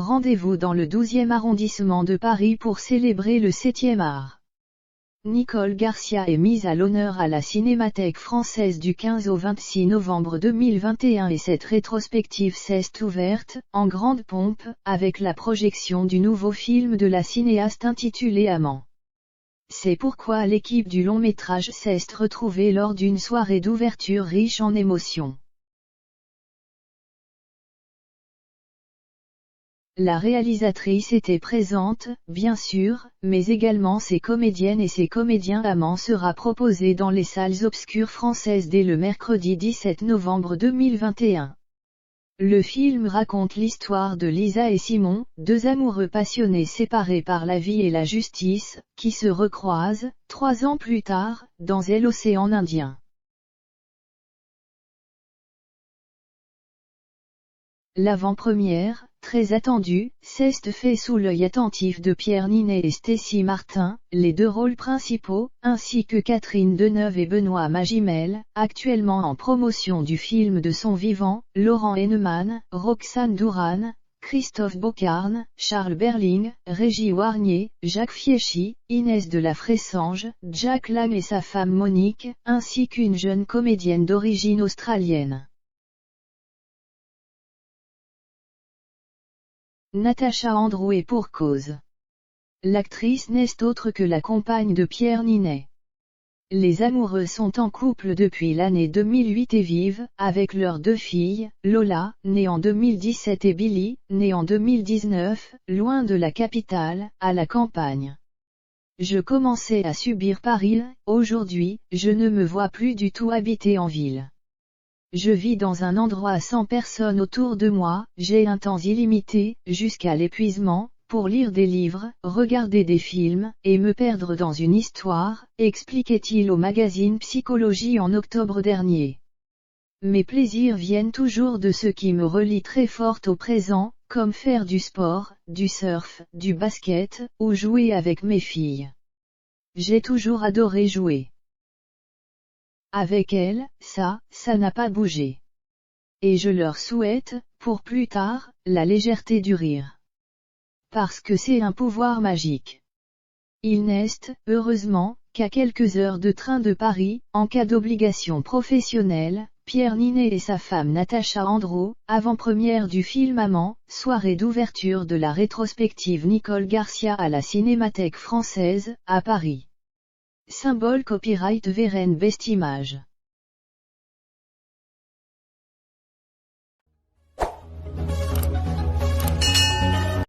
rendez-vous dans le 12e arrondissement de Paris pour célébrer le 7e art. Nicole Garcia est mise à l'honneur à la Cinémathèque française du 15 au 26 novembre 2021 et cette rétrospective s'est ouverte, en grande pompe, avec la projection du nouveau film de la cinéaste intitulé Amant. C'est pourquoi l'équipe du long-métrage s'est retrouvée lors d'une soirée d'ouverture riche en émotions. La réalisatrice était présente, bien sûr, mais également ses comédiennes et ses comédiens. Amant sera proposé dans les salles obscures françaises dès le mercredi 17 novembre 2021. Le film raconte l'histoire de Lisa et Simon, deux amoureux passionnés séparés par la vie et la justice, qui se recroisent, 3 ans plus tard, dans l'océan Indien. L'avant-première, très attendue, s'est faite sous l'œil attentif de Pierre Ninet et Stécie Martin, les deux rôles principaux, ainsi que Catherine Deneuve et Benoît Magimel, actuellement en promotion du film de son vivant, Laurent Henneman, Roxane Douran, Christophe Beaucarne, Charles Berling, Régis Warnier, Jacques Fieschi, Inès de la Fressange, Jack Lang et sa femme Monique, ainsi qu'une jeune comédienne d'origine australienne. Natacha Andrew est pour cause. L'actrice n'est autre que la compagne de Pierre Ninet. Les amoureux sont en couple depuis l'année 2008 et vivent, avec leurs 2 filles, Lola, née en 2017 et Billy, née en 2019, loin de la capitale, à la campagne. Je commençais à subir Paris, aujourd'hui, je ne me vois plus du tout habiter en ville. Je vis dans un endroit sans personne autour de moi, j'ai un temps illimité, jusqu'à l'épuisement, pour lire des livres, regarder des films, et me perdre dans une histoire, expliquait-il au magazine Psychologie en octobre dernier. Mes plaisirs viennent toujours de ce qui me relie très fort au présent, comme faire du sport, du surf, du basket, ou jouer avec mes filles. J'ai toujours adoré jouer. Avec elles, ça n'a pas bougé. Et je leur souhaite, pour plus tard, la légèreté du rire. Parce que c'est un pouvoir magique. Il n'est, heureusement, qu'à quelques heures de train de Paris, en cas d'obligation professionnelle, Pierre Ninet et sa femme Natacha Andrew, avant-première du film Amant, soirée d'ouverture de la rétrospective Nicole Garcia à la Cinémathèque française, à Paris. Symbole copyright Vérène Bestimage.